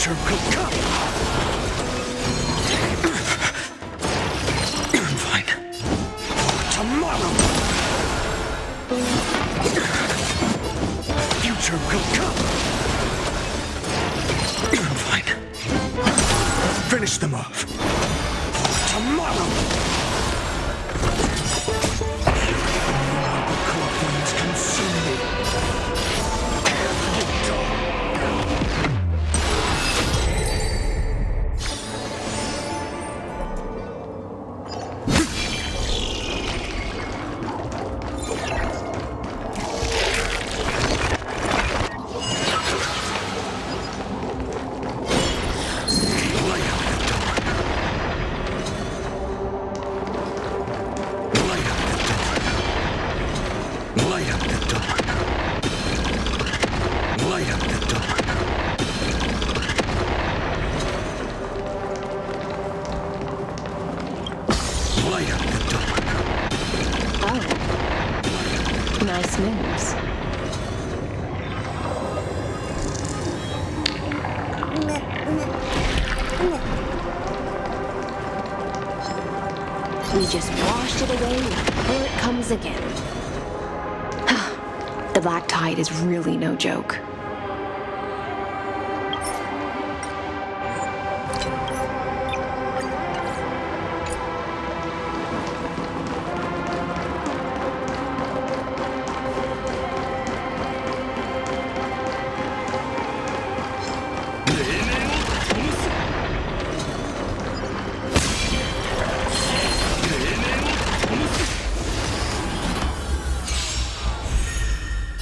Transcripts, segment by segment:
future could come. Fine. Tomorrow. Future could come. Fine. Finish them off. Tomorrow. The core flames consume me. Nice moves. We just washed it away, and here it comes again. The black tide is really no joke.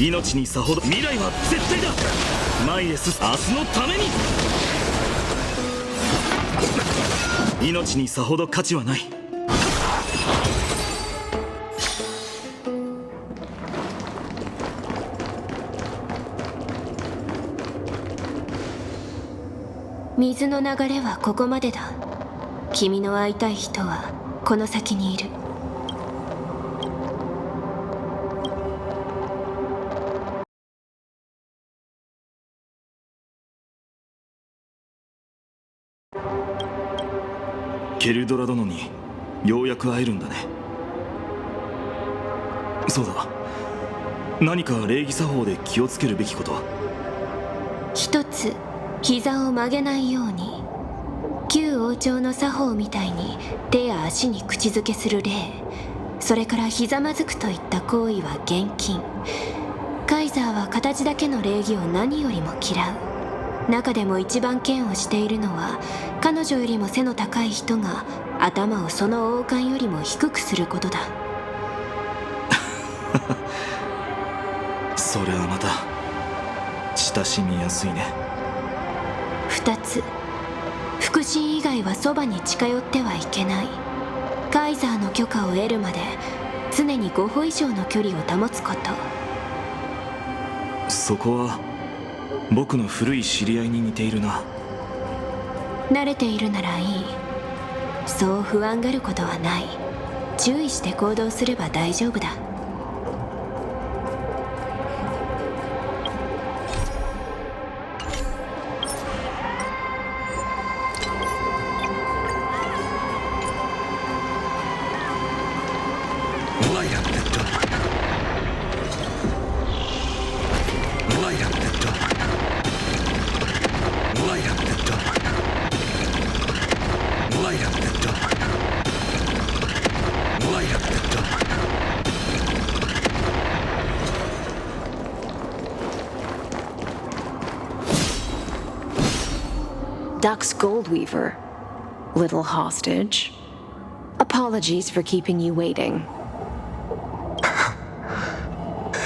命にさほど未来は絶対だ。マイエス明日のために。命にさほど価値はない。水の流れはここまでだ。君の会いたい人はこの先にいる。ケルドラ殿にようやく会えるんだね。そうだ、何か礼儀作法で気をつけるべきことは？一つ、膝を曲げないように。旧王朝の作法みたいに手や足に口づけする礼、それからひざまずくといった行為は厳禁。カイザーは形だけの礼儀を何よりも嫌う。中でも一番嫌悪しているのは、彼女よりも背の高い人が頭をその王冠よりも低くすることだ。それはまた親しみやすいね。二つ、腹心以外はそばに近寄ってはいけない。カイザーの許可を得るまで常に5歩以上の距離を保つこと。そこは僕の古い知り合いに似ているな。慣れているならいい。そう不安がることはない。注意して行動すれば大丈夫だ。Duck's Goldweaver, little hostage. Apologies for keeping you waiting.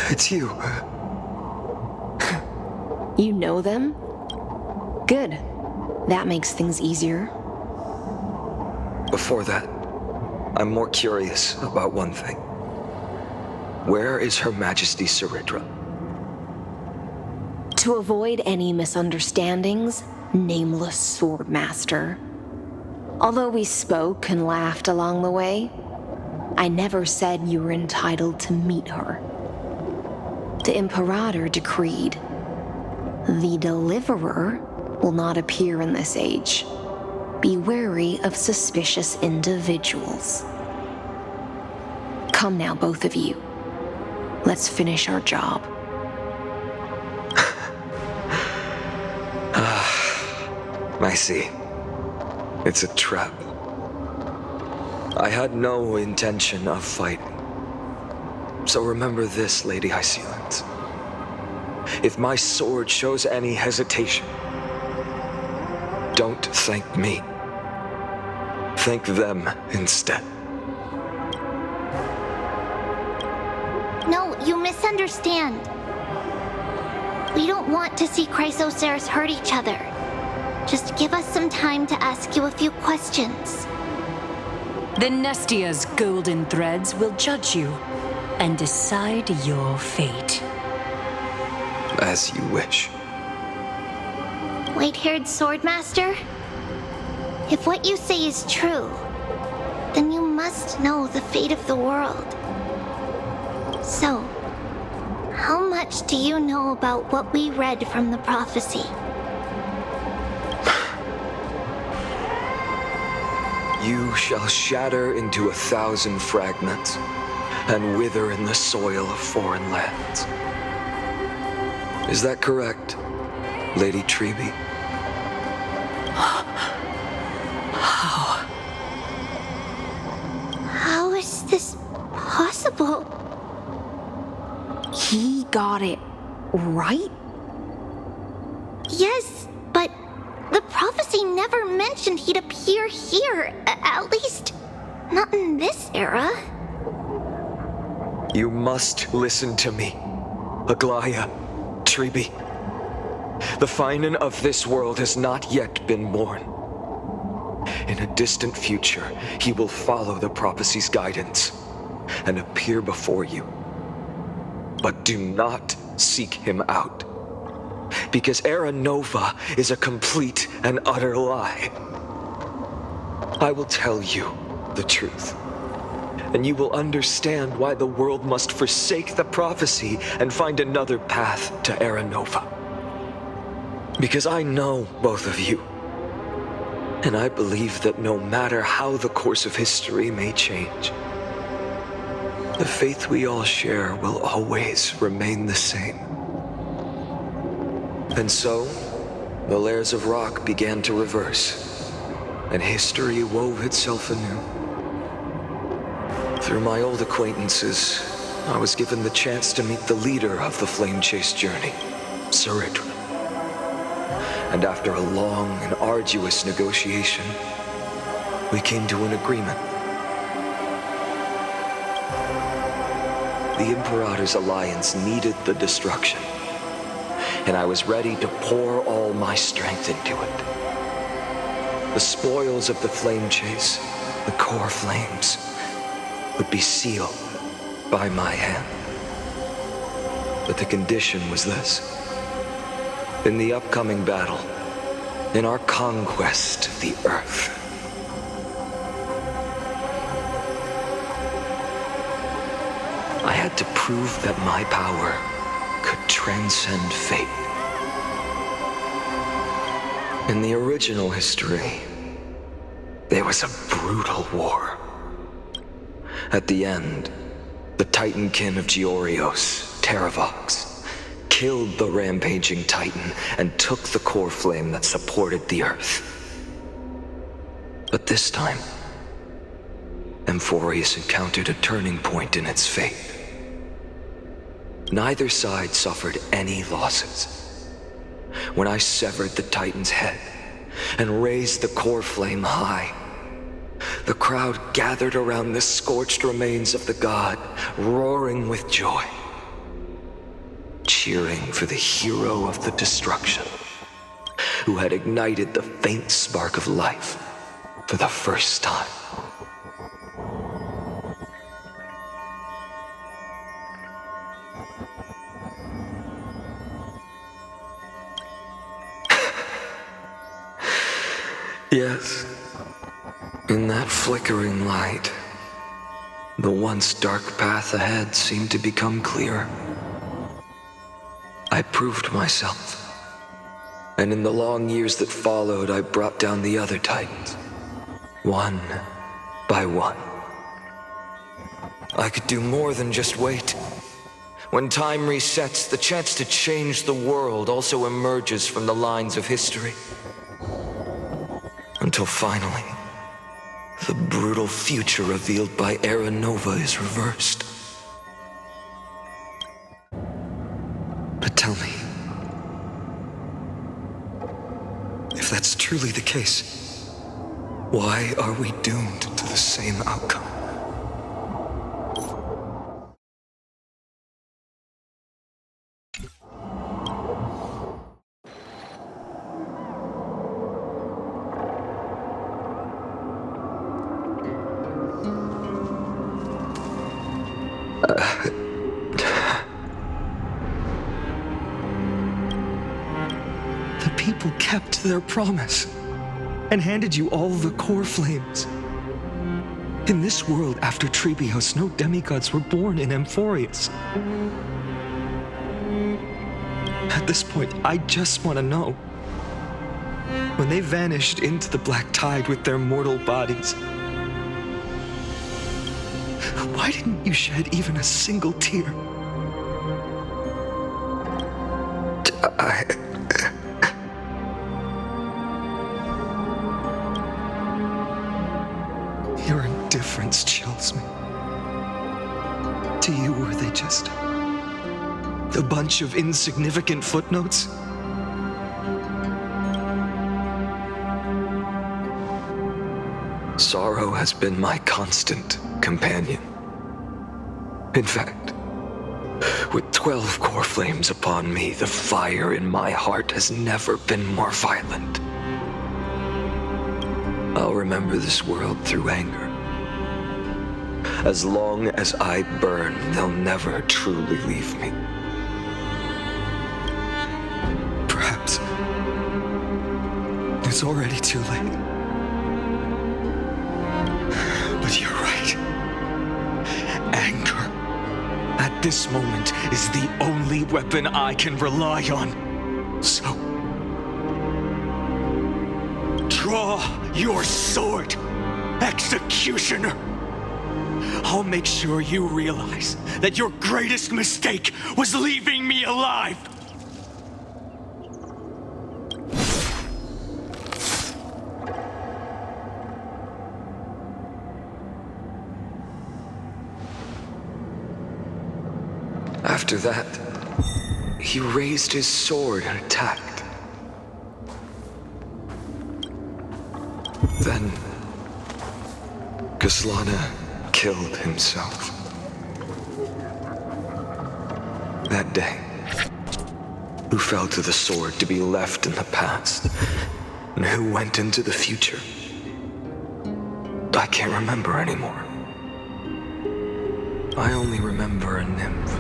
It's you. You know them? Good. That makes things easier. Before that, I'm more curious about one thing. Where is Her Majesty Saridra? To avoid any misunderstandings, nameless swordmaster. Although we spoke and laughed along the way, I never said you were entitled to meet her. The Imperator decreed. The Deliverer will not appear in this age. Be wary of suspicious individuals. Come now, both of you. Let's finish our job. I see. It's a trap. I had no intention of fighting. So remember this, Lady Hyacinthia. If my sword shows any hesitation, don't thank me. Thank them instead. No, you misunderstand. We don't want to see Chrysoceres hurt each other. Just give us some time to ask you a few questions. Then Nestia's golden threads will judge you and decide your fate. As you wish. White-haired swordmaster? If what you say is true, then you must know the fate of the world. So, how much do you know about what we read from the prophecy? You shall shatter into 1,000 fragments and wither in the soil of foreign lands. Is that correct, Lady Treby? How is this possible? He got it right? Yes, but the prophecy never mentioned he'd appear here. At least, not in this era. You must listen to me, Aglaya, Treby. The Finan of this world has not yet been born. In a distant future, he will follow the prophecy's guidance and appear before you. But do not seek him out, because Era Nova is a complete and utter lie. I will tell you the truth, and you will understand why the world must forsake the prophecy and find another path to Era Nova. Because I know both of you, and I believe that no matter how the course of history may change, the faith we all share will always remain the same. And so, the layers of rock began to reverse, and history wove itself anew. Through my old acquaintances, I was given the chance to meet the leader of the Flame Chase journey, Saridra. And after a long and arduous negotiation, we came to an agreement. The Imperator's alliance needed the destruction, and I was ready to pour all my strength into it. The spoils of the Flame Chase, the core flames, would be sealed by my hand. But the condition was this. In the upcoming battle, in our conquest of the Earth, I had to prove that my power could transcend fate. In the original history, there was a brutal war. At the end, the Titankin of Georios, Terravox, killed the rampaging Titan and took the core flame that supported the Earth. But this time, Amphorius encountered a turning point in its fate. Neither side suffered any losses. When I severed the Titan's head and raised the core flame high, the crowd gathered around the scorched remains of the god, roaring with joy, cheering for the hero of the destruction, who had ignited the faint spark of life for the first time. Yes, in that flickering light, the once dark path ahead seemed to become clearer. I proved myself, And in the long years that followed, I brought down the other Titans, one by one. I could do more than just wait. When time resets, the chance to change the world also emerges from the lines of history. Until finally, the brutal future revealed by Era Nova is reversed. But tell me, if that's truly the case, why are we doomed to the same outcome? The people kept their promise and handed you all the core flames. In this world after Trebios, no demigods were born in Amphorius. At this point, I just want to know. When they vanished into the black tide with their mortal bodies, why didn't you shed even a single tear? Your indifference chills me. To you, were they just a bunch of insignificant footnotes? Sorrow has been my constant companion. In fact, with 12 core flames upon me, the fire in my heart has never been more violent. I'll remember this world through anger. As long as I burn, they'll never truly leave me. Perhaps it's already too late. But you're right. Anger, at this moment, is the only weapon I can rely on. So, draw your sword, Executioner. I'll make sure you realize that your greatest mistake was leaving me alive. After that, he raised his sword and attacked. Then, Kaslana killed himself. That day, who fell to the sword to be left in the past, and who went into the future, I can't remember anymore. I only remember a nymph,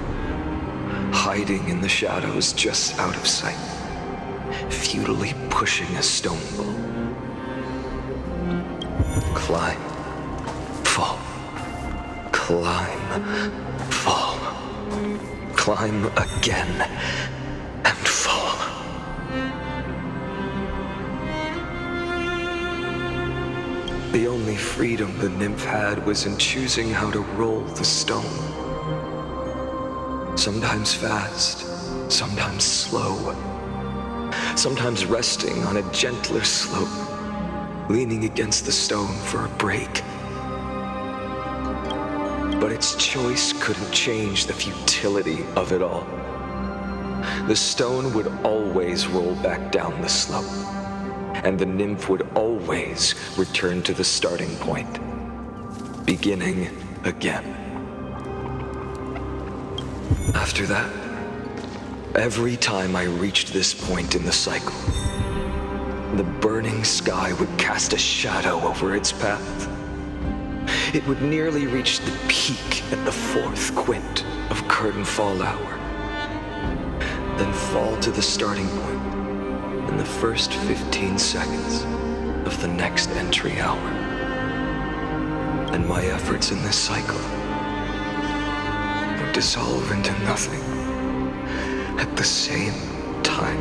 hiding in the shadows just out of sight, futilely pushing a stone ball. Climb, fall, climb, fall, climb again, and fall. The only freedom the nymph had was in choosing how to roll the stone. Sometimes fast, sometimes slow, sometimes resting on a gentler slope, leaning against the stone for a break. But its choice couldn't change the futility of it all. The stone would always roll back down the slope, and the nymph would always return to the starting point, beginning again. After that, every time I reached this point in the cycle, the burning sky would cast a shadow over its path. It would nearly reach the peak at the 4th quint of curtain fall hour, then fall to the starting point in the first 15 seconds of the next entry hour. And my efforts in this cycle would dissolve into nothing at the same time.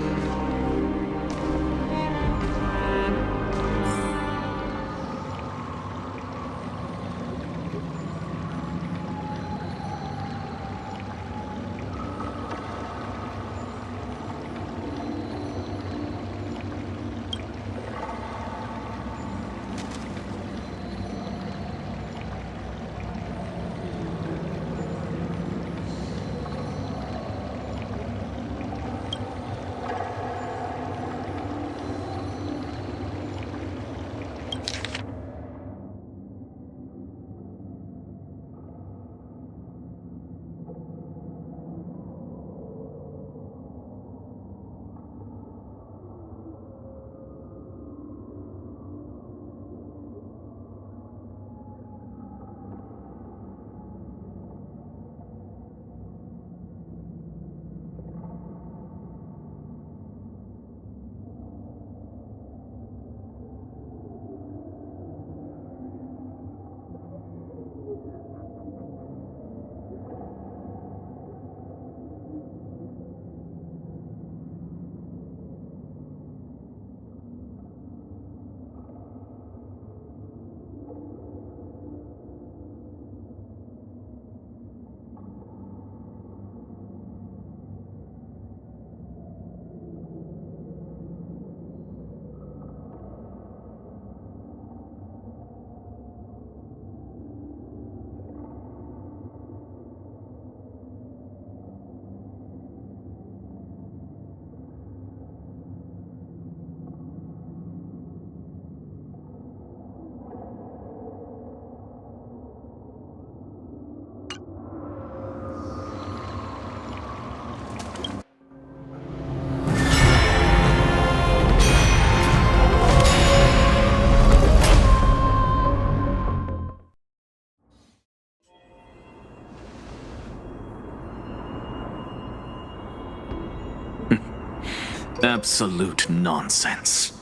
Absolute nonsense.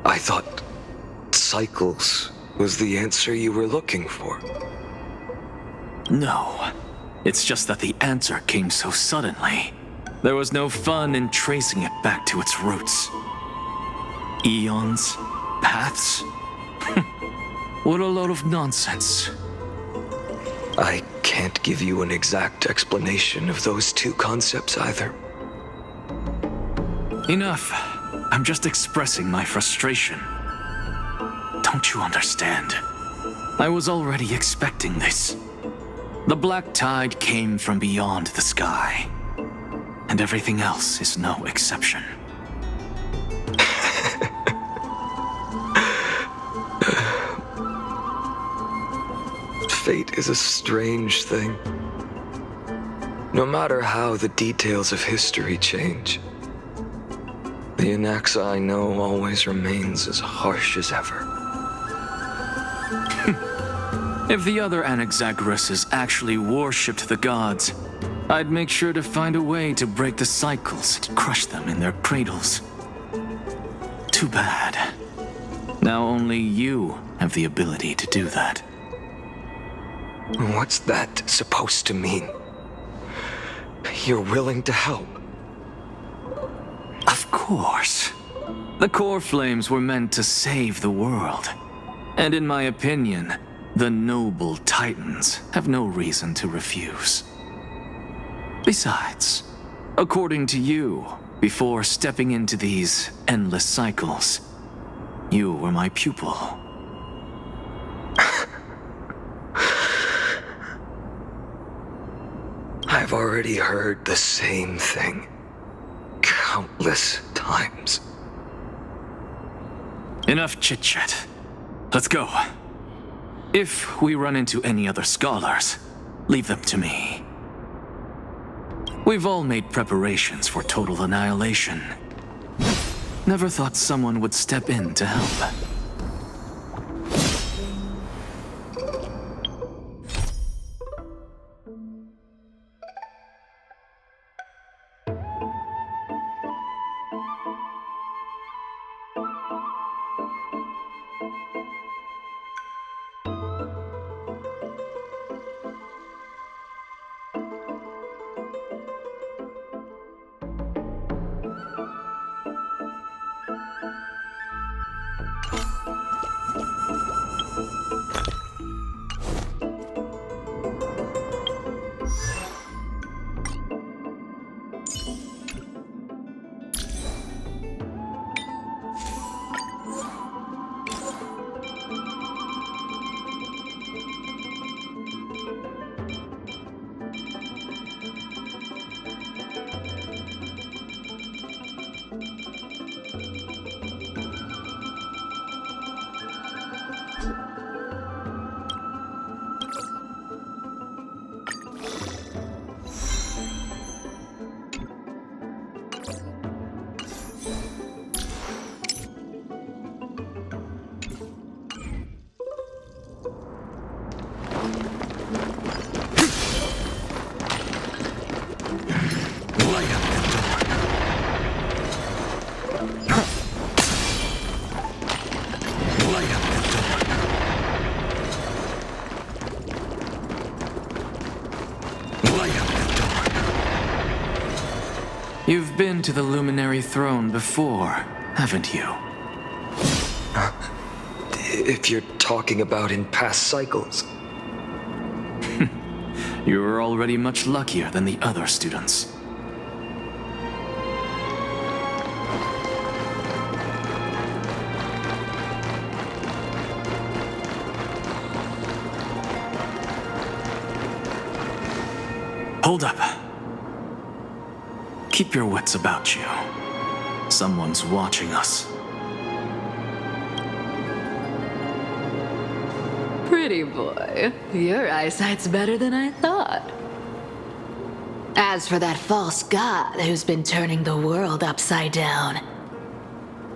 I thought cycles was the answer you were looking for. No. It's just that the answer came so suddenly. There was no fun in tracing it back to its roots. Eons? Paths? What a load of nonsense. I can't give you an exact explanation of those two concepts either. Enough. I'm just expressing my frustration. Don't you understand? I was already expecting this. The black tide came from beyond the sky. And everything else is no exception. Fate is a strange thing. No matter how the details of history change, the Anaxa I know always remains as harsh as ever. If the other Anaxagoras actually worshipped the gods, I'd make sure to find a way to break the cycles and crush them in their cradles. Too bad. Now only you have the ability to do that. What's that supposed to mean? You're willing to help? Of course. The core flames were meant to save the world. And in my opinion, the noble Titans have no reason to refuse. Besides, according to you, before stepping into these endless cycles, you were my pupil. I've already heard the same thing countless times. Enough chit-chat. Let's go. If we run into any other scholars, leave them to me. We've all made preparations for total annihilation. Never thought someone would step in to help. You've been to the Luminary Throne before, haven't you? If you're talking about in past cycles. You're already much luckier than the other students. Hold up. Keep your wits about you. Someone's watching us. Pretty boy, your eyesight's better than I thought. As for that false god who's been turning the world upside down,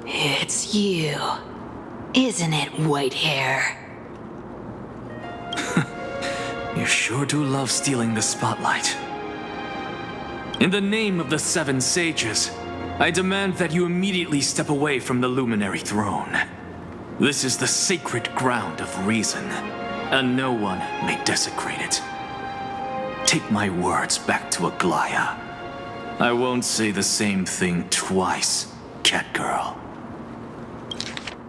it's you, isn't it, Whitehair? You sure do love stealing the spotlight. In the name of the Seven Sages, I demand that you immediately step away from the Luminary Throne. This is the sacred ground of reason, and no one may desecrate it. Take my words back to Aglaya. I won't say the same thing twice, Catgirl.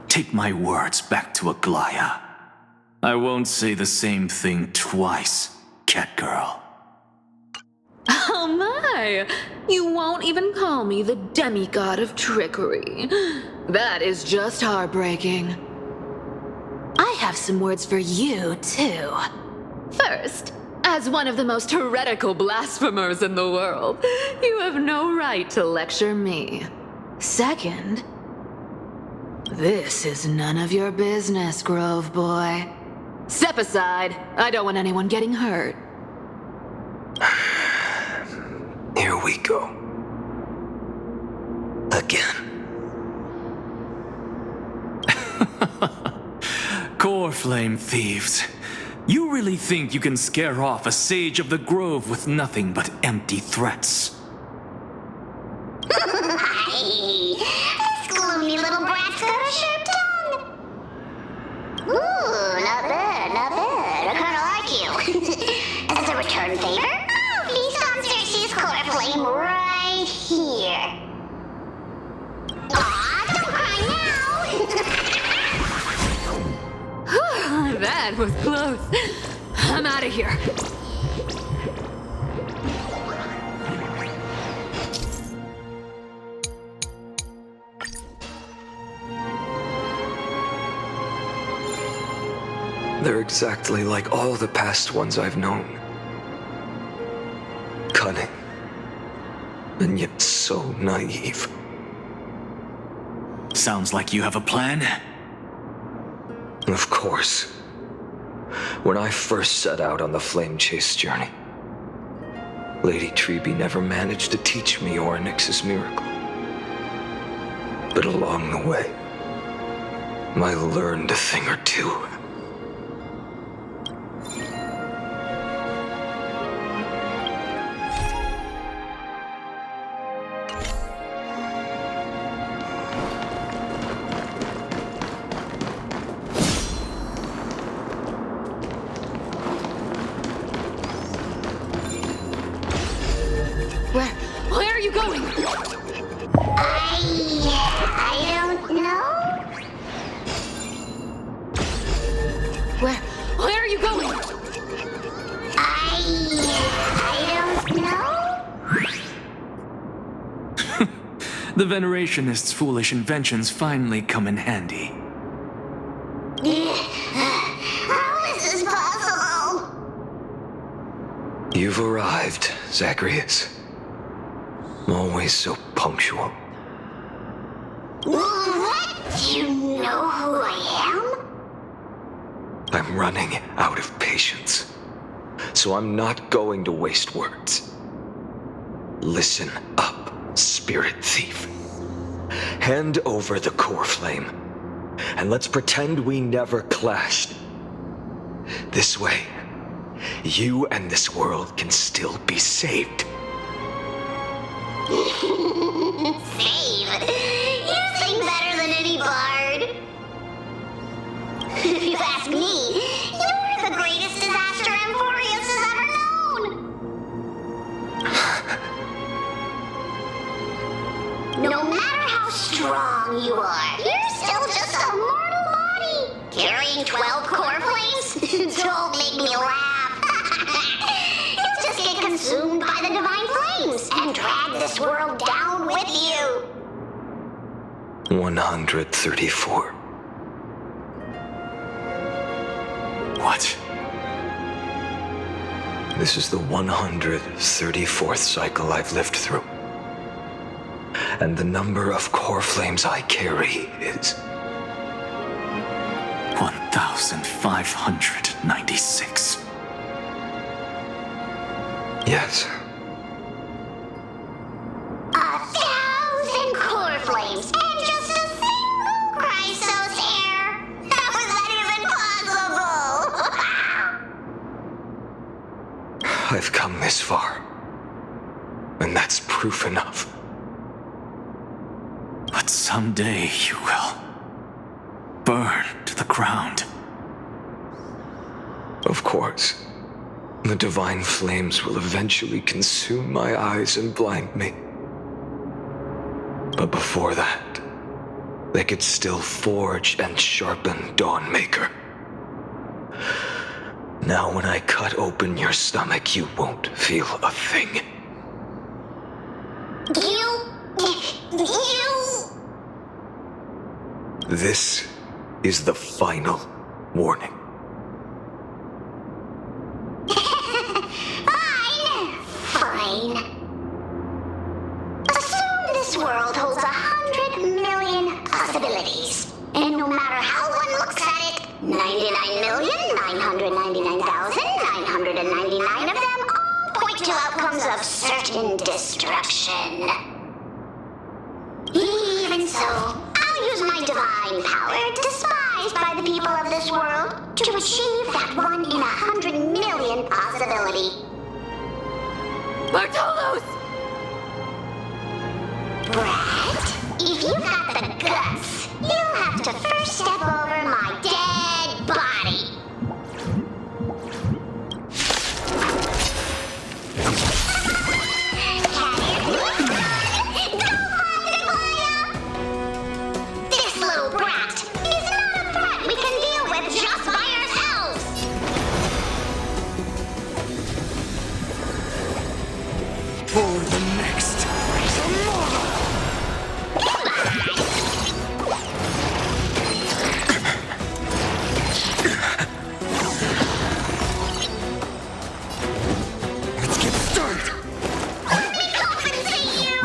Take my words back to Aglaya. I won't say the same thing twice, Catgirl. Oh my! You won't even call me the demigod of trickery. That is just heartbreaking. I have some words for you, too. First, as one of the most heretical blasphemers in the world, you have no right to lecture me. Second, this is none of your business, Grove Boy. Step aside. I don't want anyone getting hurt. Here we go. Again. Core Flame thieves. You really think you can scare off a sage of the Grove with nothing but empty threats? This gloomy little brat's got a sharp tongue. Ooh, not bad, not bad. I kinda like you. As a return favor, please Castorice's core flame right here. Aw, don't cry now. That was close. I'm out of here. They're exactly like all the past ones I've known. Cunning. And yet so naive. Sounds like you have a plan. Of course. When I first set out on the flame chase journey, Lady Treby never managed to teach me Orynyx's miracle. But along the way, I learned a thing or two. Where are you going? I don't know. Where are you going? I don't know. The Venerationists' foolish inventions finally come in handy. How is this possible? You've arrived, Zacharias. Always so punctual. What? Do you know who I am? I'm running out of patience. So I'm not going to waste words. Listen up, spirit thief. Hand over the core flame, and let's pretend we never clashed. This way, you and this world can still be saved. Save? You sing better than any bard. If you ask me, you're the greatest disaster Emporius has ever known. No matter how strong you are, you're still just a mortal body. Carrying 12 core flames? Don't make me laugh. You'll just get consumed by the divine flames and drag this world down with you. 134. What? This is the 134th cycle I've lived through. And the number of core flames I carry is 1,596. Yes. 1,000 core flames and just a single Chrysos hair. How is that even possible? I've come this far. And that's proof enough. Someday you will burn to the ground. Of course. The divine flames will eventually consume my eyes and blind me. But before that, they could still forge and sharpen Dawnmaker. Now when I cut open your stomach, you won't feel a thing. You... This is the final warning. Fine. Assume this world holds 100 million possibilities. And no matter how one looks at it, 99,999,999 of them all point to outcomes of certain destruction. Even so, I'll use my divine power, despised by the people of this world, to achieve that 1 in 100 million possibility. Bartolos! Brett, if you've got the guts, you'll have to first step over my dead body. This little brat is not a threat we can deal with just by ourselves. For the next tomorrow! Let's get started! We compensate you!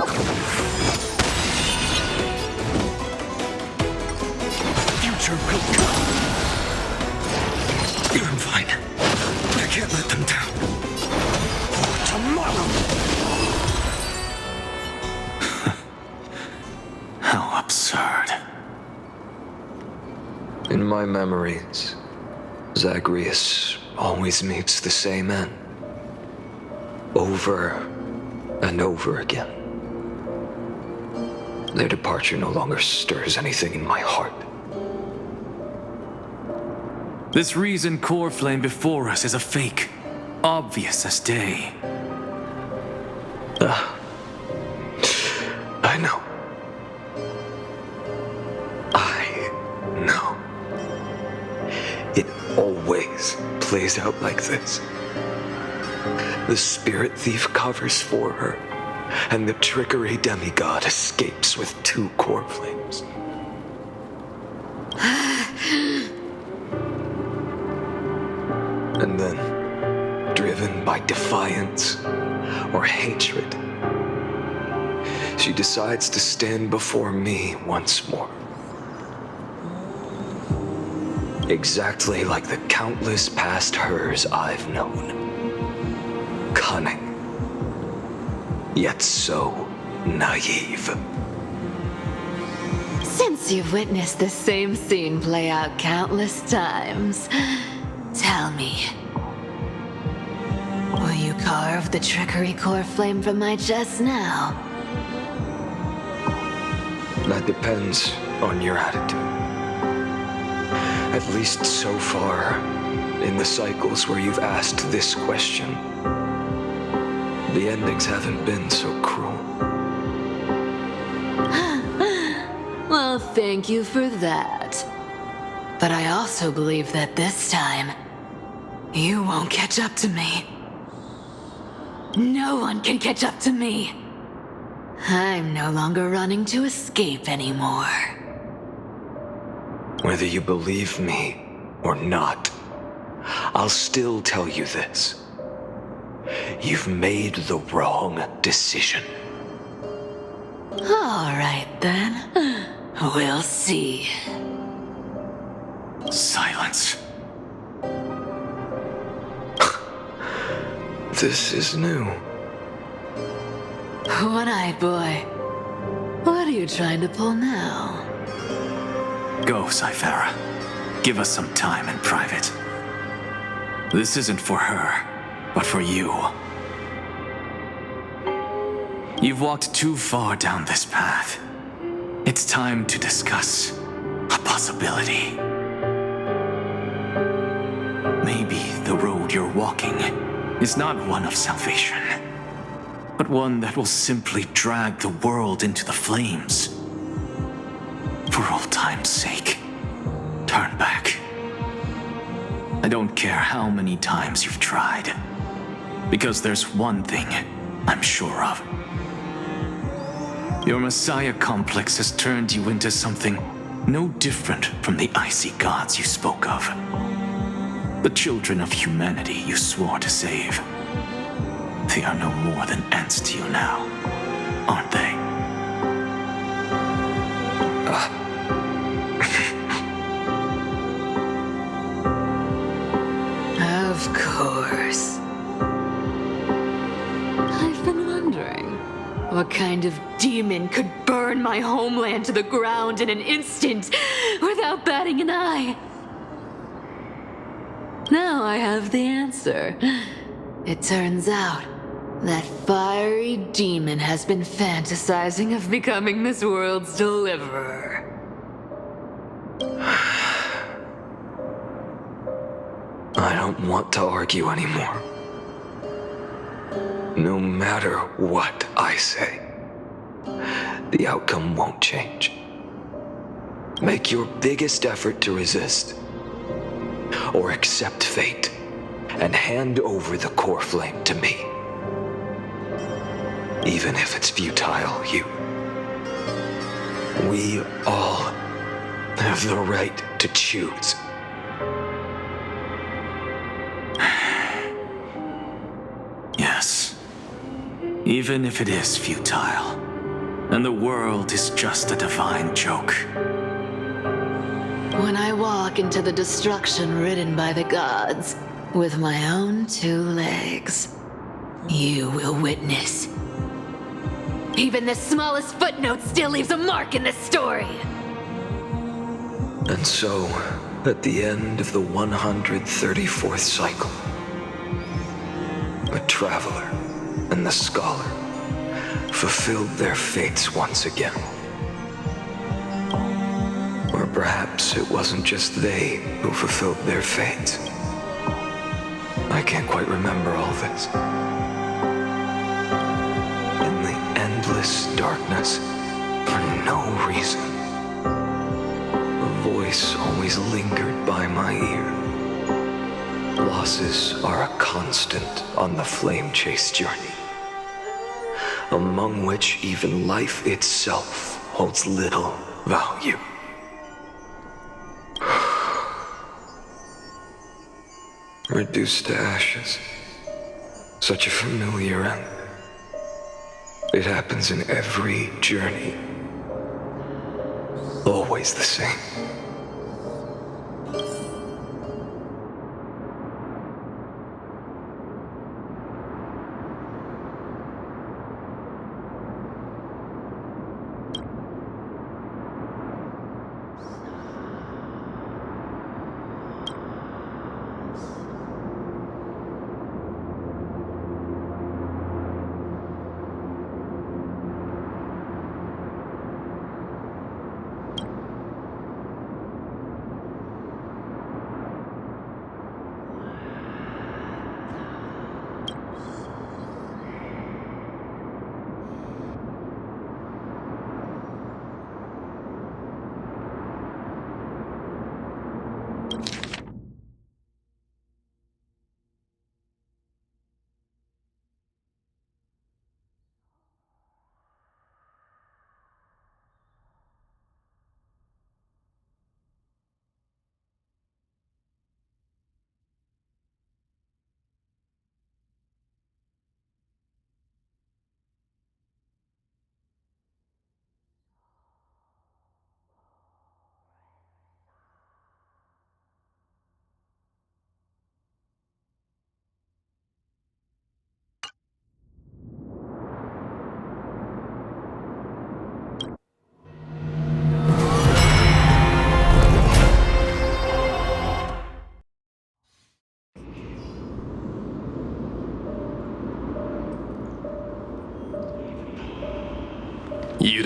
Future will come! I'm fine. I can't let them down. For tomorrow! How absurd. In my memories, Zagreus always meets the same end. Over and over again. Their departure no longer stirs anything in my heart. This reason core flame before us is a fake, obvious as day. I know. I know. It always plays out like this. The spirit thief covers for her, and the trickery demigod escapes with 2 core flames. And then, driven by defiance or hatred, she decides to stand before me once more. Exactly like the countless past hers I've known. Cunning, yet so naive. Since you've witnessed the same scene play out countless times, tell me, will you carve the trickery core flame from my chest now? That depends on your attitude. At least so far, in the cycles where you've asked this question, the endings haven't been so cruel. Well, thank you for that. But I also believe that this time, you won't catch up to me. No one can catch up to me. I'm no longer running to escape anymore. Whether you believe me or not, I'll still tell you this. You've made the wrong decision. All right, then. We'll see. Silence. This is new. One-eyed boy. What are you trying to pull now? Go, Cyphera. Give us some time in private. This isn't for her, but for you. You've walked too far down this path. It's time to discuss a possibility. Maybe the road you're walking is not one of salvation, but one that will simply drag the world into the flames. For old time's sake, turn back. I don't care how many times you've tried, because there's one thing I'm sure of. Your Messiah complex has turned you into something no different from the icy gods you spoke of. The children of humanity you swore to save. They are no more than ants to you now, aren't they? Of course. I've been wondering, what kind of demon could burn my homeland to the ground in an instant without batting an eye? Now I have the answer. It turns out that fiery demon has been fantasizing of becoming this world's deliverer. I don't want to argue anymore. No matter what I say, the outcome won't change. Make your biggest effort to resist, or accept fate, and hand over the core flame to me. Even if it's futile, we all have the right to choose. Yes. Even if it is futile, and the world is just a divine joke. When I walk into the destruction written by the gods, with my own 2 legs, you will witness. Even the smallest footnote still leaves a mark in this story. And so, at the end of the 134th cycle, the traveler and the scholar fulfilled their fates once again. Or perhaps it wasn't just they who fulfilled their fates. I can't quite remember all this. In the endless darkness, for no reason, a voice always lingered by my ear. Losses are a constant on the flame chase journey, among which even life itself holds little value. Reduced to ashes. Such a familiar end. It happens in every journey. Always the same.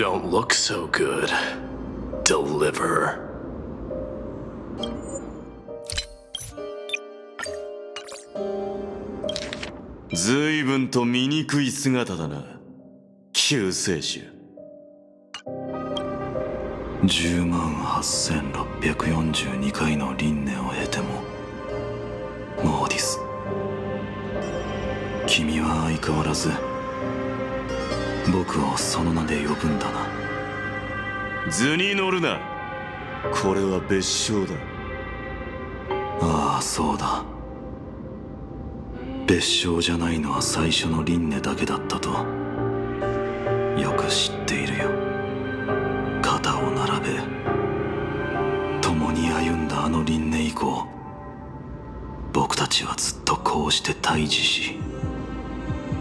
don't look so good. Deliver. 随分と醜い姿だな、救世主。108,642回の輪廻を経ても、モーディス、君は相変わらず僕をその名で呼ぶんだな。図に乗るな。これは別称だ。ああ、そうだ。別称じゃないのは最初の輪廻だけだったとよく知っているよ。肩を並べ共に歩んだあの輪廻以降、僕たちはずっとこうして対峙し、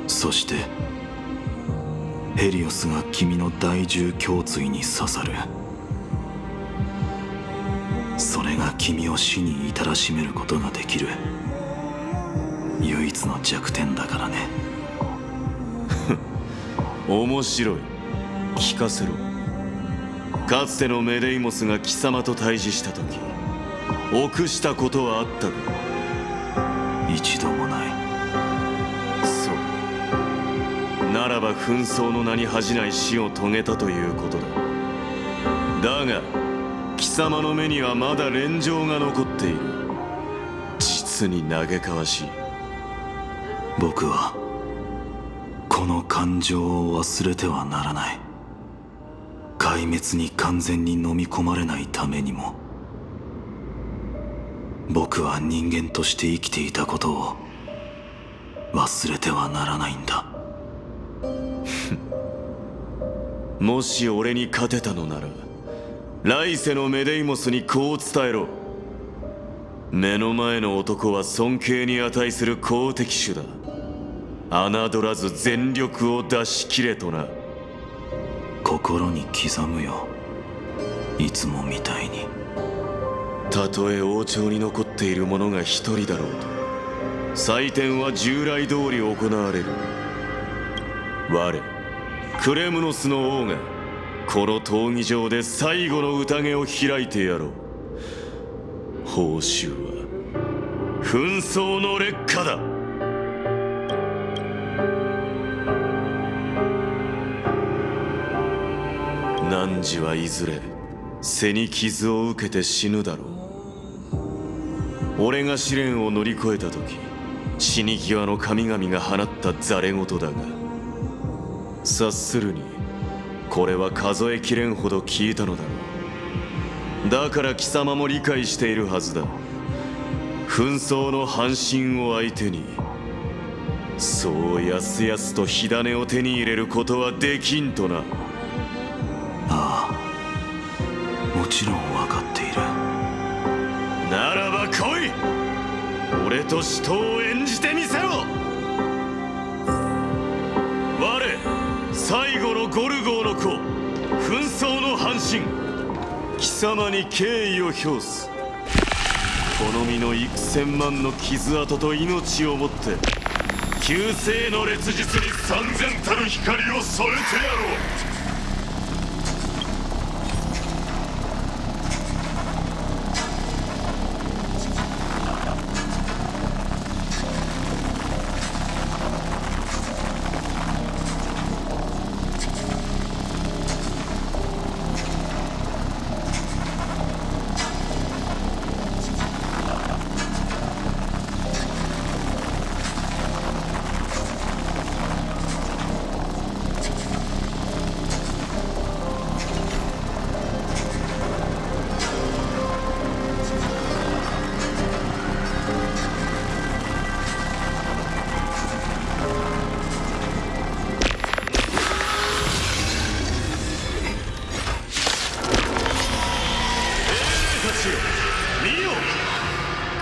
そしてヘリオスが君の第10胸椎に刺さる。それが君を死に至らしめることができる唯一の弱点だからね。面白い。聞かせろ。かつてのメデイモスが貴様と対峙した時、臆したことはあったか？一度もない。そう。ならば紛争の名に恥じない死を遂げたということだ。だが貴様の目にはまだ連城が残っている。実に嘆かわしい。僕はこの感情を忘れてはならない。壊滅に完全に飲み込まれないためにも、僕は人間として生きていたことを忘れてはならないんだ。もし俺に勝てたのなら、来世のメデイモスにこう伝えろ。目の前の男は尊敬に値する好敵手だ。侮らず全力を出し切れとな。心に刻むよ、いつもみたいに。たとえ王朝に残っている者が一人だろうと、祭典は従来通り行われる。我クレムノスの王がこの闘技場で最後の宴を開いてやろう。報酬は紛争の劣化だ。汝はいずれ背に傷を受けて死ぬだろう。俺が試練を乗り越えた時、死に際の神々が放ったざれ言だが、察するにこれは数えきれんほど聞いたのだろう。だから貴様も理解しているはずだ。紛争の半身を相手にそうやすやすと火種を手に入れることはできんとな。ああ、もちろん分かっている。ならば来い。俺と死闘を演じてみせろ。我最後のゴルゴーの子、紛争の半身、貴様に敬意を表す。この身の幾千万の傷跡と命をもって救世の烈術に三千たる光を添えてやろう。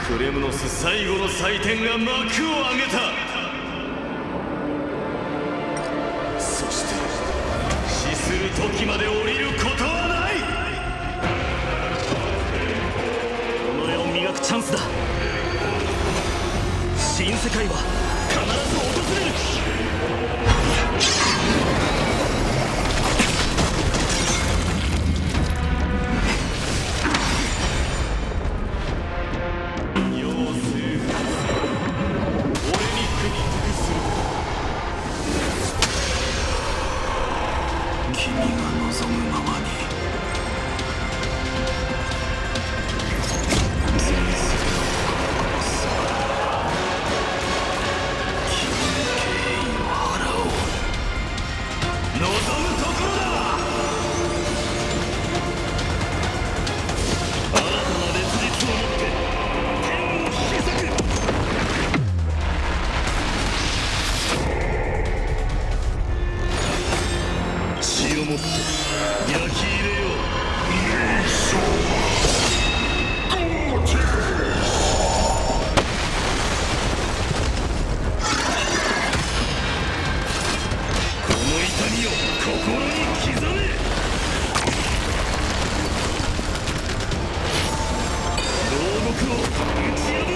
クレムノス最後の祭典が幕を上げた。そして死する時まで降りることはない。この世を磨くチャンスだ。新世界は必ず訪れる。君が望むままに全世界を殺す。君の敬意を払おう。望むところだ。新たな烈日をもって天を引き裂く。血をもって焼き入れよう。この痛みを心に刻め。牢獄を打ち破れ。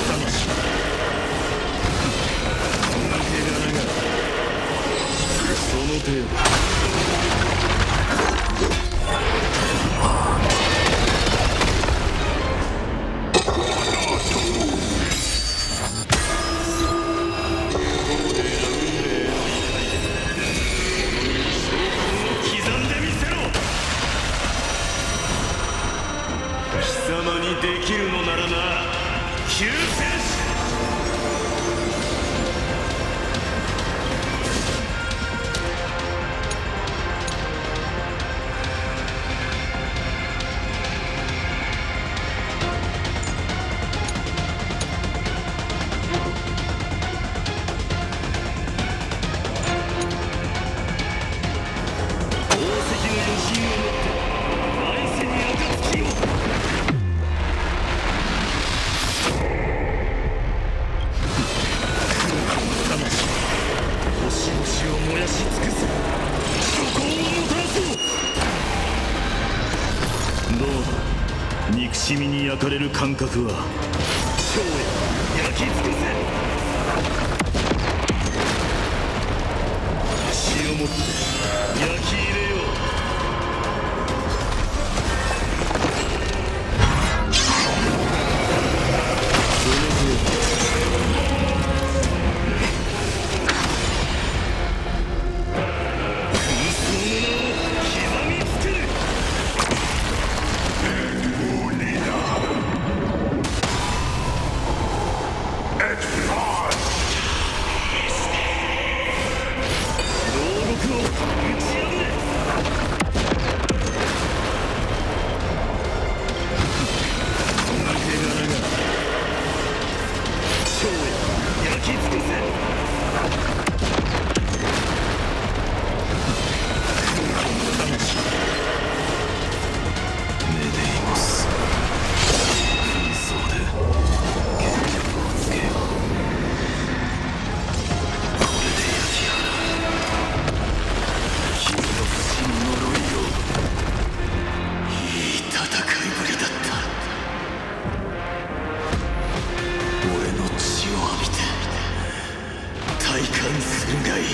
魂その程度。刻んでみせろ。貴様にできるのならな、救世主。宝石の余震をもって来世に暁を。魂星々を燃やし尽くす。諸行をもたらそう。どうだ、憎しみに焼かれる感覚は。超へ焼き尽くせ。血をもって焼き入れよう。その程度。空想の名を刻みつける。牢獄を打ち破れ。抜け殻が超へ焼き尽くせ。魂メデイモス、紛争で決着をつけよう。これで焼き払う君の不死の呪いを。いい戦いぶりだった。俺の血を浴びて体感するがいい。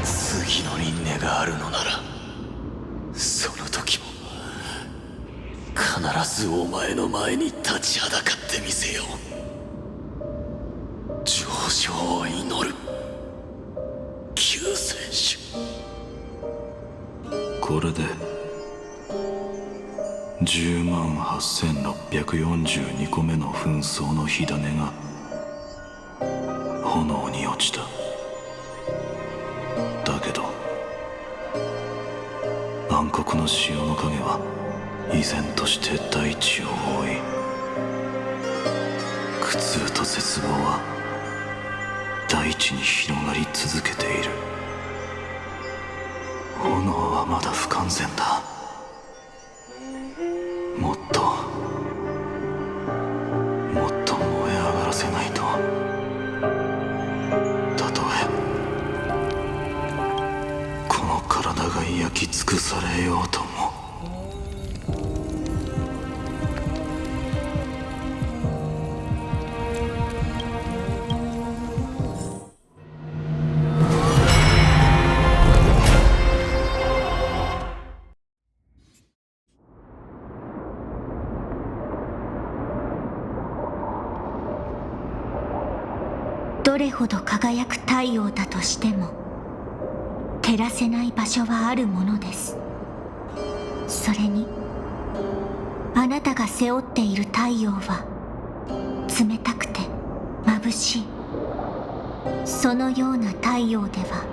次の輪廻があるのなら、その時も必ずお前の前に立ちはだかってみせよう。上昇を祈る救世主。これで108,642個目の紛争の火種が炎に落ちた。だけど暗黒の潮の影は依然として大地を覆い、苦痛と絶望は大地に広がり続けている。炎はまだ不完全だ。もっと燃え上がらせないと。たとえこの体が焼き尽くされようとも。ほど輝く太陽だとしても照らせない場所はあるものです。それにあなたが背負っている太陽は冷たくて眩しい。そのような太陽では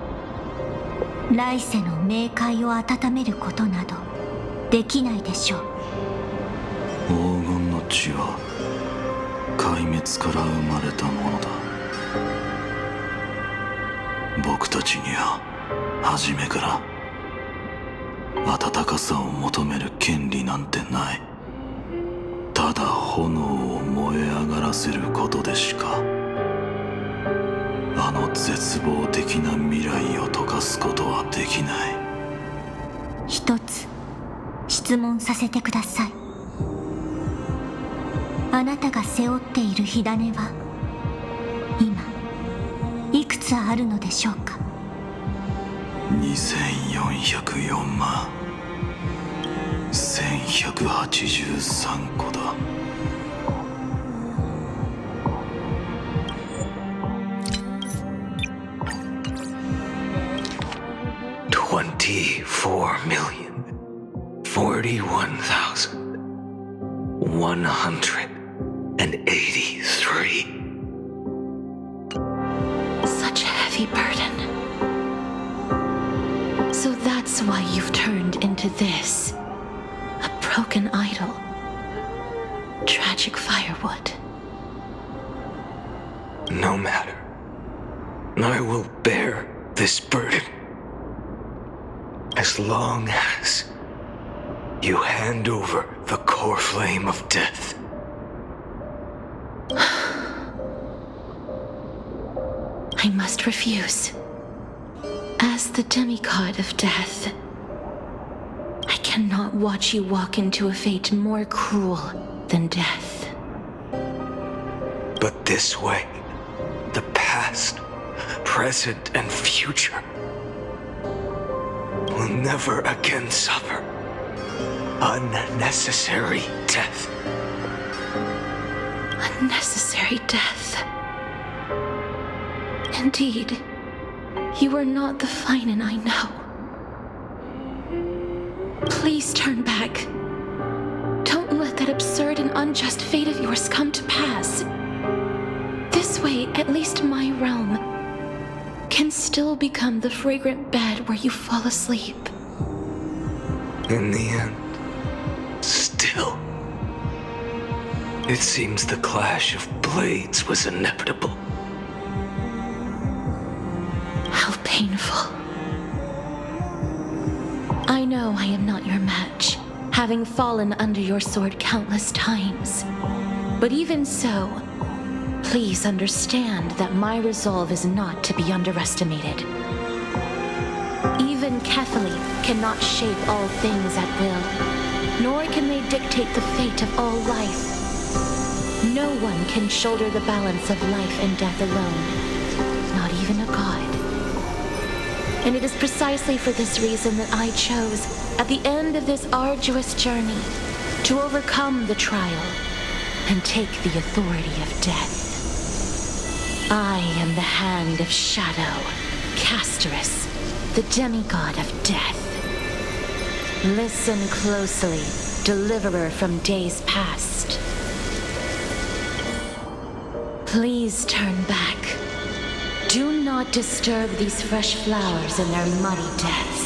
来世の冥界を温めることなどできないでしょう。黄金の血は壊滅から生まれたものだ。僕たちには初めから温かさを求める権利なんてない。ただ炎を燃え上がらせることでしかあの絶望的な未来を溶かすことはできない。一つ質問させてください。あなたが背負っている火種は今いくつあるのでしょうか。2404万1183個だ。24,041,183. Such a heavy burden. So that's why you've turned into this. A broken idol. Tragic firewood. No matter. I will bear this burden. As long as you hand over the core flame of death. I must refuse. As the demigod of death, I cannot watch you walk into a fate more cruel than death. But this way, the past, present, and future will never again suffer unnecessary death. Unnecessary death. Indeed, you are not the Finan I know. Please turn back. Don't let that absurd and unjust fate of yours come to pass. This way, at least my realm can still become the fragrant bed where you fall asleep. In the end, still, it seems the clash of blades was inevitable. How painful. I know I am not your match, having fallen under your sword countless times. But even so, please understand that my resolve is not to be underestimated. Even Catholic cannot shape all things at will, nor can they dictate the fate of all life. No one can shoulder the balance of life and death alone, not even a god. And it is precisely for this reason that I chose, at the end of this arduous journey, to overcome the trial and take the authority of death. I am the Hand of Shadow, Castorice, the demigod of death. Listen closely, deliverer from days past. Please turn back. Do not disturb these fresh flowers in their muddy deaths.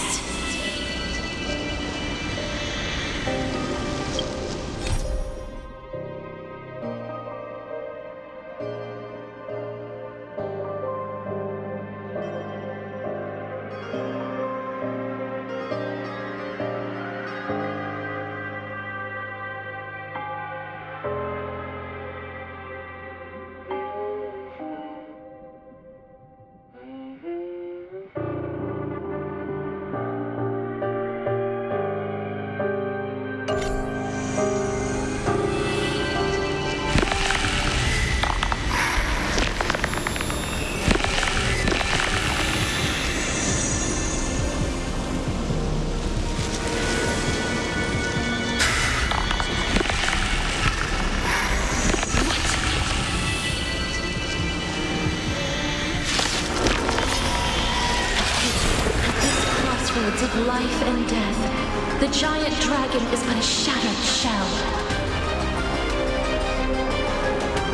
crossroads of life and death, the giant dragon is but a shattered shell.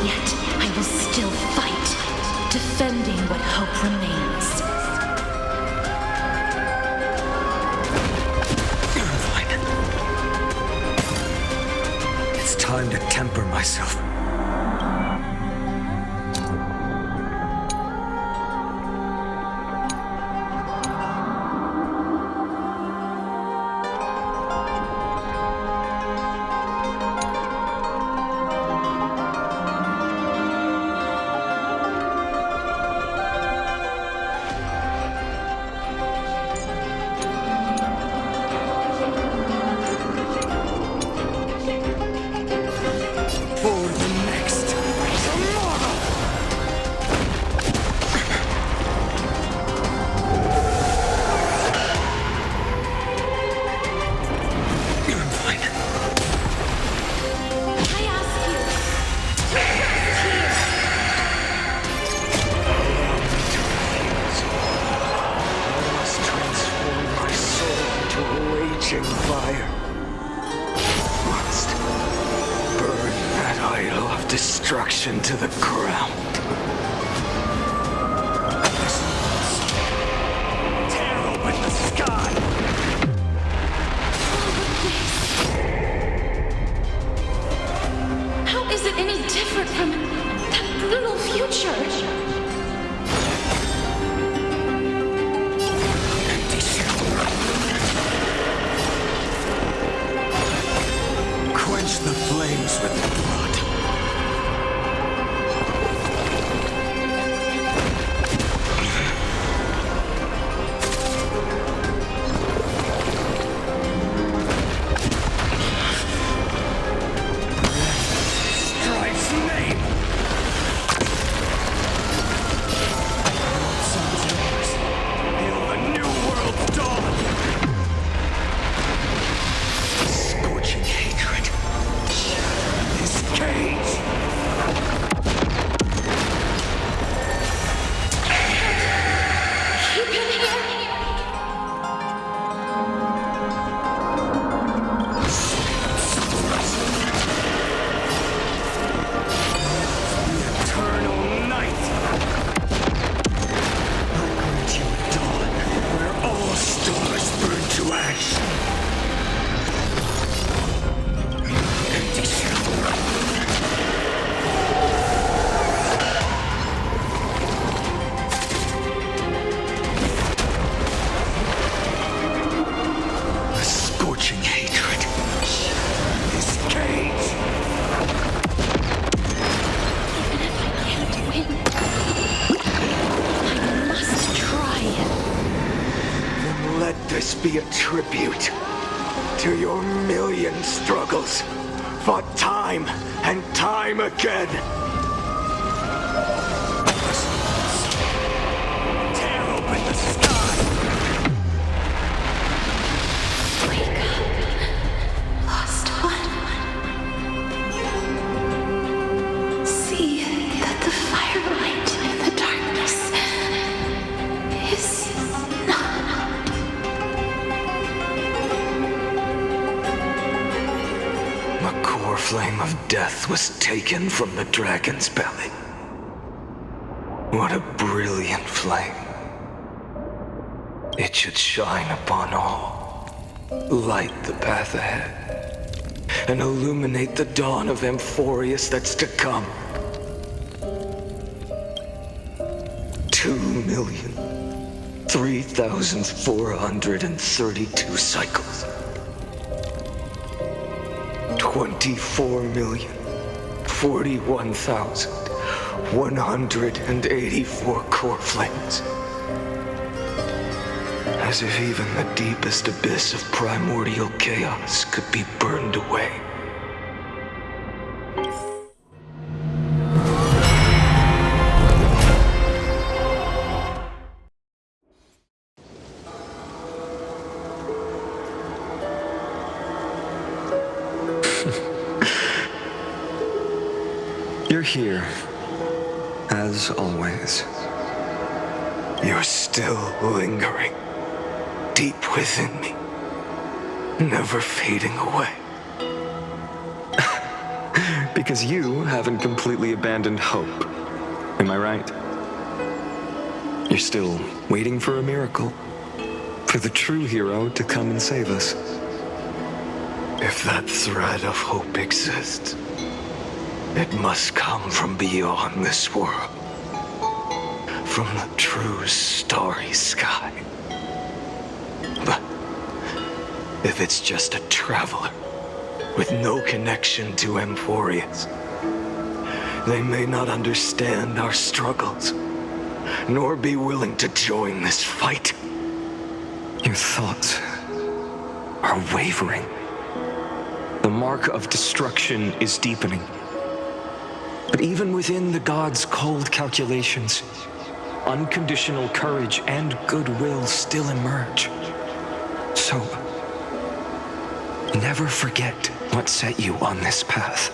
Yet I will still fight, defending what hope remains. Fine. It's time to temper myself. Destruction to the ground. Tear open the sky! How is it any different from that brutal future? Empty shell. Quench the flames with blood. Be a tribute to your million struggles, fought time and time again. Tear open the sky! Wake up, lost one. See that the firelight in the darkness is Flame of death was taken from the dragon's belly. What a brilliant flame. It should shine upon all, light the path ahead, and illuminate the dawn of Amphorius that's to come. 2,003,432 cycles. 24,041,184 core flames. As if even the deepest abyss of primordial chaos could be burned away. You're here, as always. You're still lingering, deep within me, never fading away. Because you haven't completely abandoned hope. Am I right? You're still waiting for a miracle, for the true hero to come and save us. If that thread of hope exists, it must come from beyond this world, from the true starry sky. But if it's just a traveler with no connection to Emphorius, they may not understand our struggles, nor be willing to join this fight. Your thoughts are wavering. The mark of destruction is deepening. But even within the gods' cold calculations, unconditional courage and goodwill still emerge. So, never forget what set you on this path.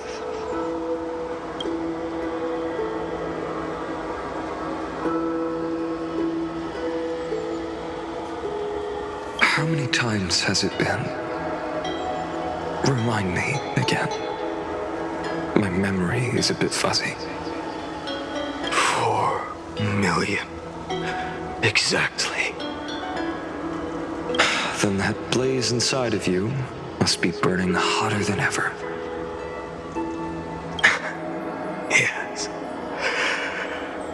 How many times has it been? Remind me again. My memory is a bit fuzzy. 4 million. Exactly. Then that blaze inside of you must be burning hotter than ever. Yes.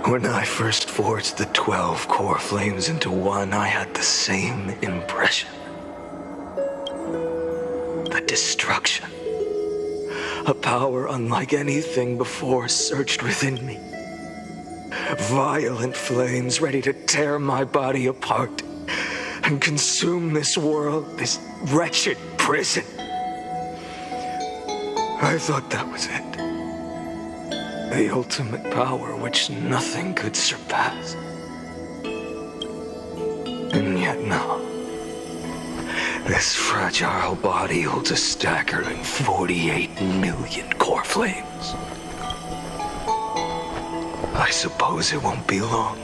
When I first forged the 12 core flames into one, I had the same impression. The destruction. A power unlike anything before surged within me. Violent flames ready to tear my body apart and consume this world, this wretched prison. I thought that was it. The ultimate power which nothing could surpass. And yet now, this fragile body holds a staggering 48 million core flames. I suppose it won't be long.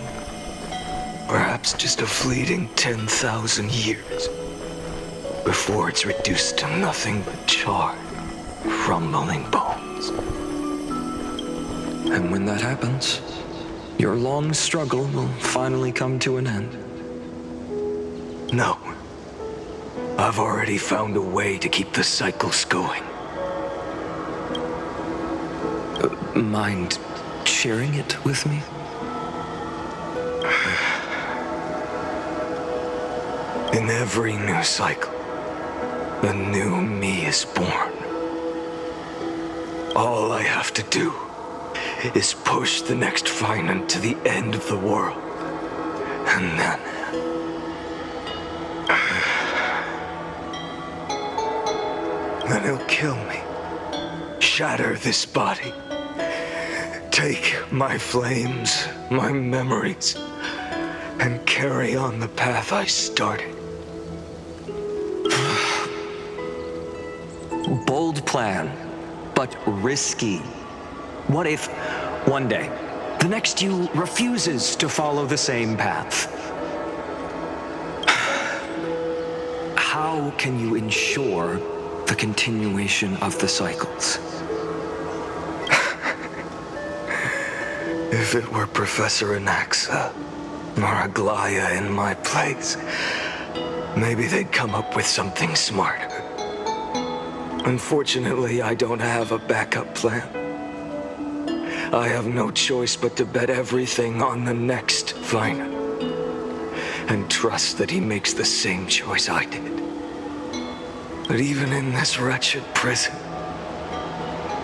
Perhaps just a fleeting 10,000 years before it's reduced to nothing but charred, crumbling bones. And when that happens, your long struggle will finally come to an end. No. I've already found a way to keep the cycles going. Mind sharing it with me? In every new cycle, a new me is born. All I have to do is push the next finite to the end of the world. And then... then he'll kill me. Shatter this body. Take my flames, my memories, and carry on the path I started. Bold plan, but risky. What if, one day, the next you refuses to follow the same path? How can you ensure the continuation of the cycles? If it were Professor Anaxa or Aglaya in my place, maybe they'd come up with something smarter. Unfortunately, I don't have a backup plan. I have no choice but to bet everything on the next finite, and trust that he makes the same choice I did. But even in this wretched prison,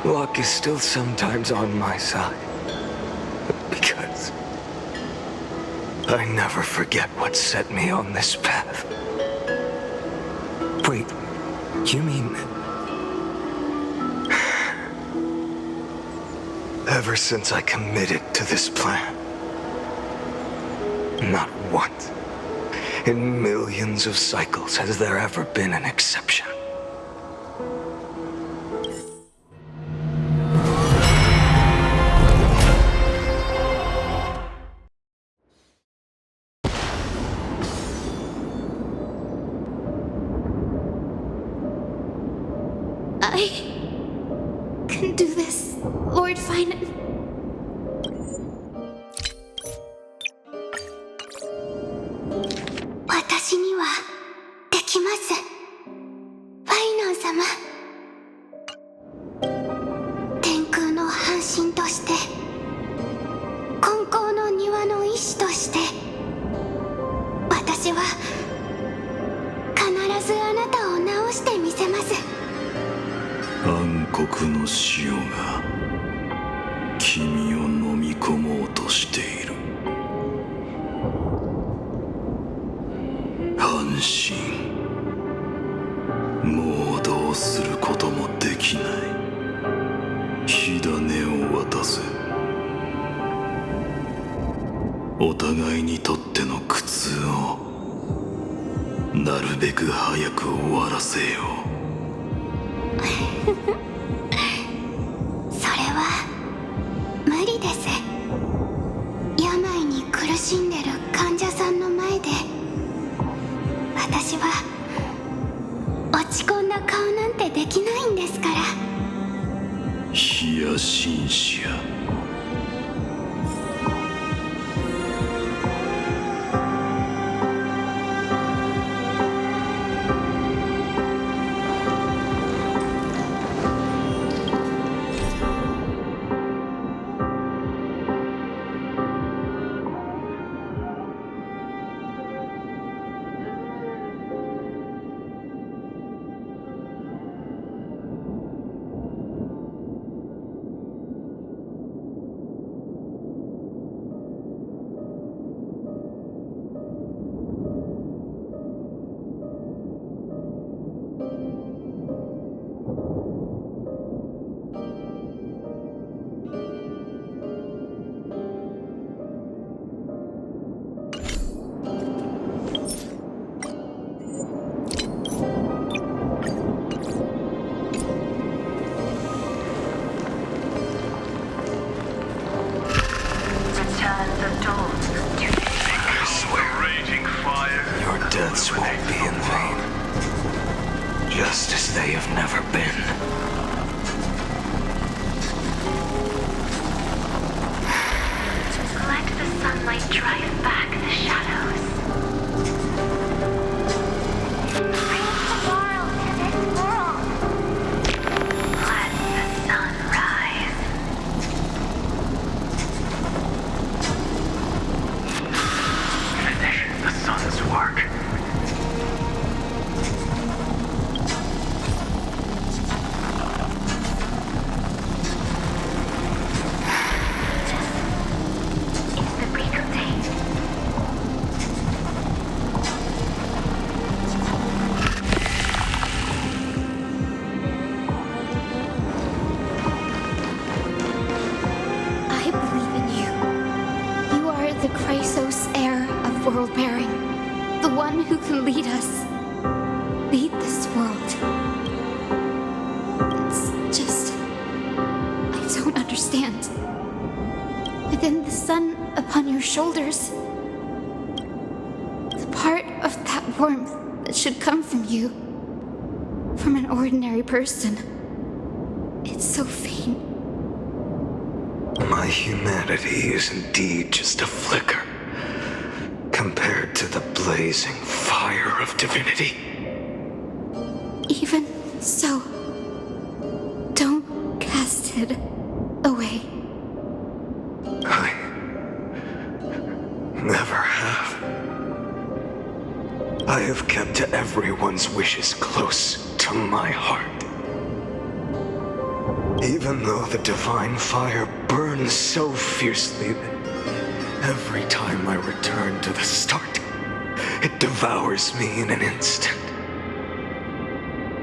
luck is still sometimes on my side. Because I never forget what set me on this path. Wait, you mean... ever since I committed to this plan, not once in millions of cycles has there ever been an exception. I can do this, Lord Finan. Watashi ni wa dekimasu, Finan sama. 天空の半身として、金光の庭の医師として、私は必ずあなたを治してみせます。暗黒の潮が君を飲み込もうとしている。半身、もうどうすることもできない。火種を渡せ。お互いにとっての苦痛をなるべく早く終わらせよう。それは無理です。病に苦しんでる患者さんの前で私は落ち込んだ顔なんてできないんですから。ヒヤシンシア。Deaths won't be in vain, just as they have never been. Let the sunlight drive back the shadows. Bring tomorrow to this world. Let the sun rise. Finish the sun's work. Lead us. Lead this world. It's just... I don't understand. Within the sun upon your shoulders, the part of that warmth that should come from you, from an ordinary person, it's so faint. My humanity is indeed just a flicker compared to the blazing fire of divinity. Even so, don't cast it away. I never have. I have kept everyone's wishes close to my heart. Even though the divine fire burns so fiercely that every time I return to the start, it devours me in an instant.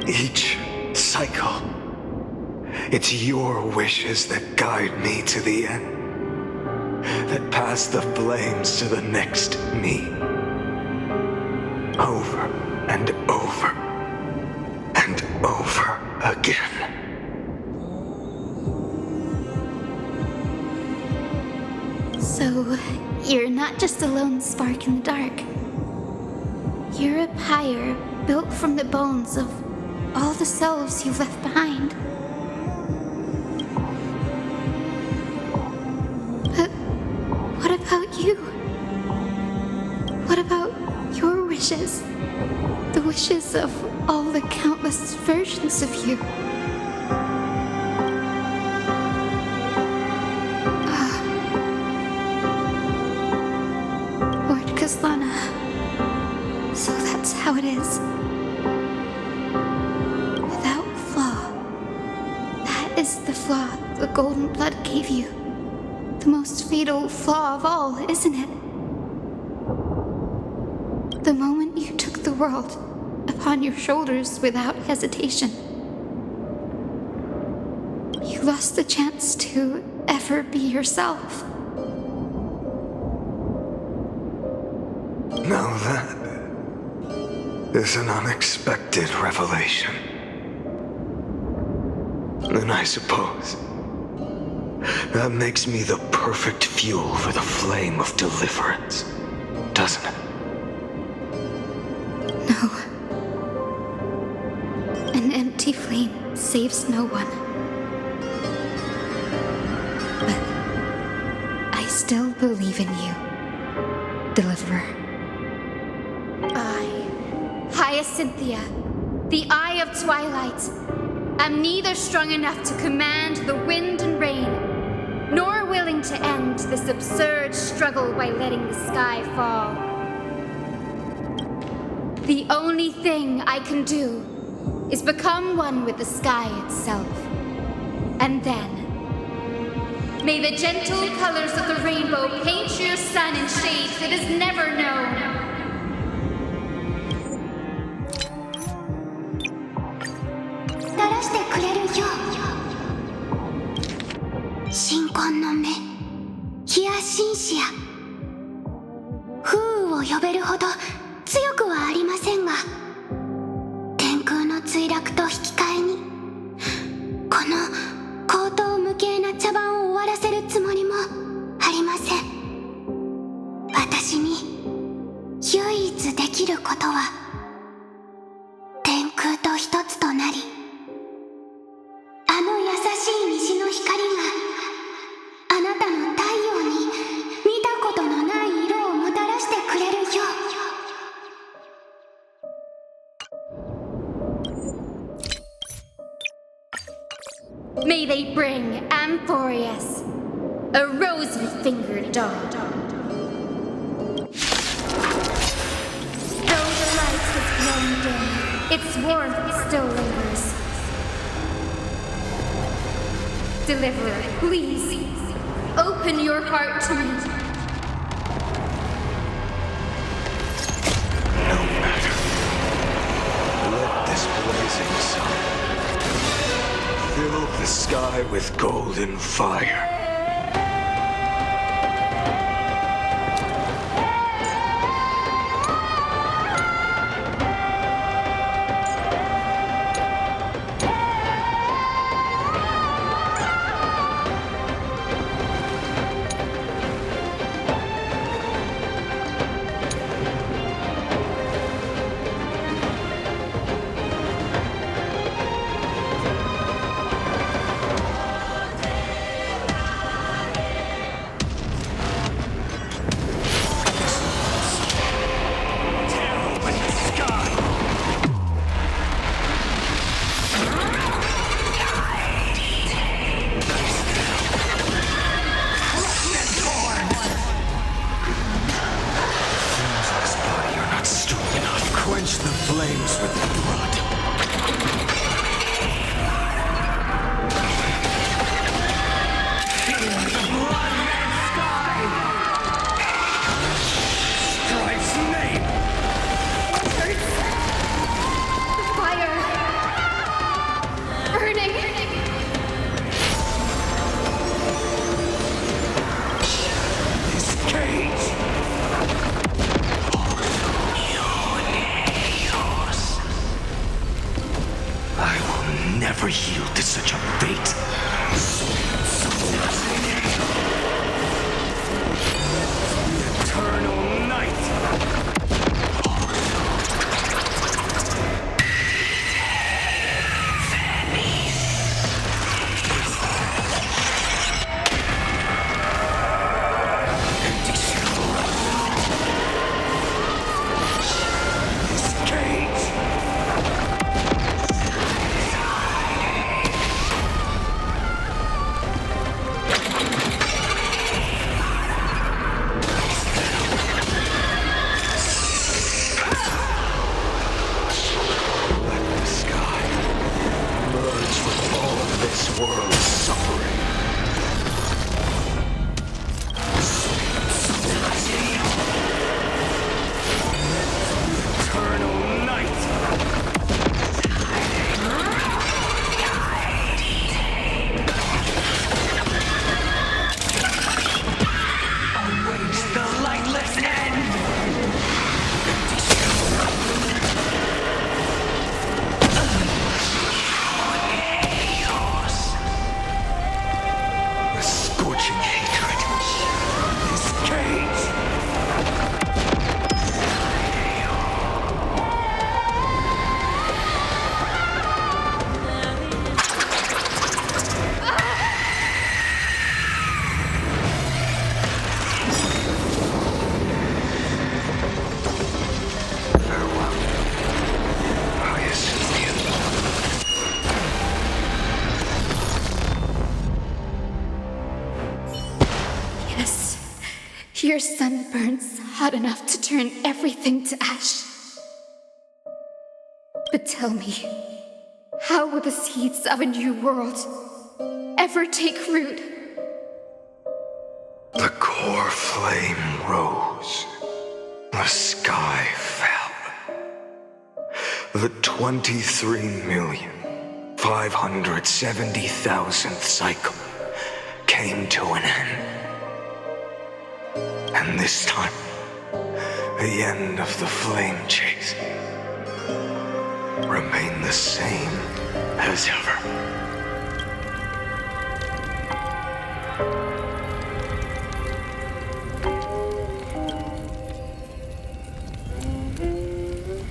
Each cycle, it's your wishes that guide me to the end, that pass the flames to the next me. Over and over and over again. So, you're not just a lone spark in the dark. You're a pyre built from the bones of all the selves you've left behind. But what about you? What about your wishes? The wishes of all the countless versions of you. Lord Kaslana. So that's how it is. Without flaw. That is the flaw the golden blood gave you. The most fatal flaw of all, isn't it? The moment you took the world upon your shoulders without hesitation, you lost the chance to ever be yourself. Now that is an unexpected revelation. And I suppose that makes me the perfect fuel for the flame of deliverance, doesn't it? No. An empty flame saves no one. But I still believe in you, Deliverer. I, Hyacinthia, the Eye of Twilight, am neither strong enough to command the wind and rain, nor willing to end this absurd struggle by letting the sky fall. The only thing I can do is become one with the sky itself. And then, may the gentle colors of the rainbow paint your sun in shades it has never known. 照らしてくれるよ。神婚の目、ヒヤシンシア。風雨を呼べるほど強くはありませんが、天空の墜落と引き換えに、この高等無形な茶番を終わらせるつもりもありません。私に唯一できることは、天空と一つとなり、あの優しい虹の光があなたの太陽に見たことのない色をもたらしてくれるよ。May they bring Amphorius, a rosy-fingered dog. Though the light has grown dim, its warmth still lingers. Deliverer, please, open your heart to me. No matter. Let this blazing sun fill the sky with golden fire. Quench the flames with blood. In the blood and sky! Strife's name! Fire! Burning! This cage! Never yield to such a fate. The eternal night. Your sun burns hot enough to turn everything to ash. But tell me, how will the seeds of a new world ever take root? The core flame rose. The sky fell. The 23,570,000th cycle came to an end. And this time, the end of the flame chase remained the same as ever.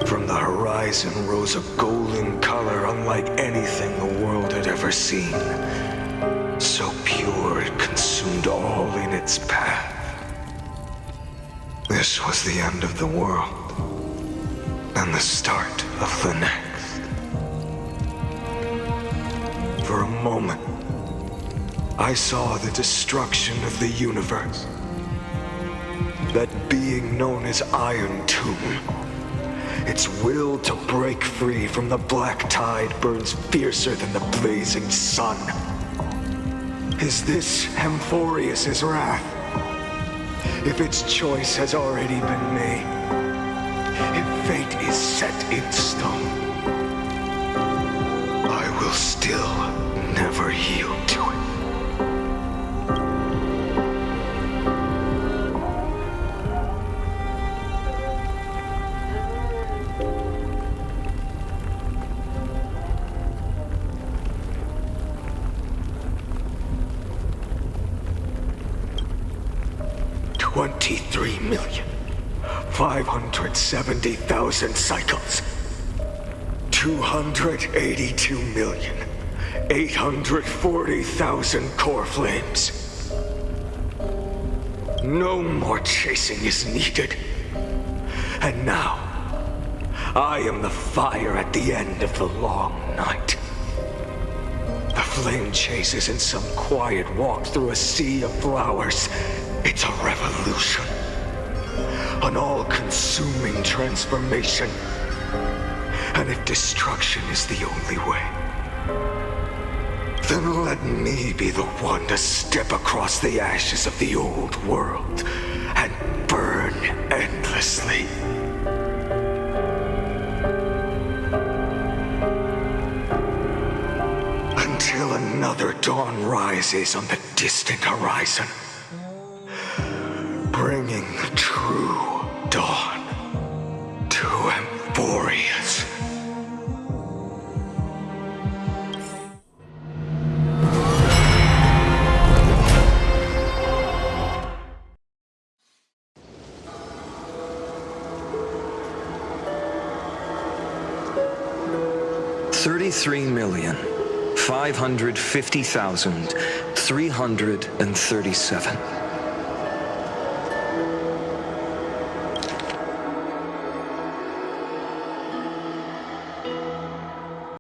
From the horizon rose a golden color unlike anything the world had ever seen. So pure it consumed all in its path. This was the end of the world, and the start of the next. For a moment, I saw the destruction of the universe. That being known as Irontomb, its will to break free from the black tide burns fiercer than the blazing sun. Is this Amphorius's wrath? If its choice has already been made, if fate is set in stone, I will still never yield to it. $23,570,000 cycles. 282,840,000 core flames. No more chasing is needed. And now, I am the fire at the end of the long night. The flame chase isn't some quiet walk through a sea of flowers. It's a revolution. An all-consuming transformation. And if destruction is the only way, then let me be the one to step across the ashes of the old world and burn endlessly. Until another dawn rises on the distant horizon, bringing the true dawn to Amphorius. $33,550,337.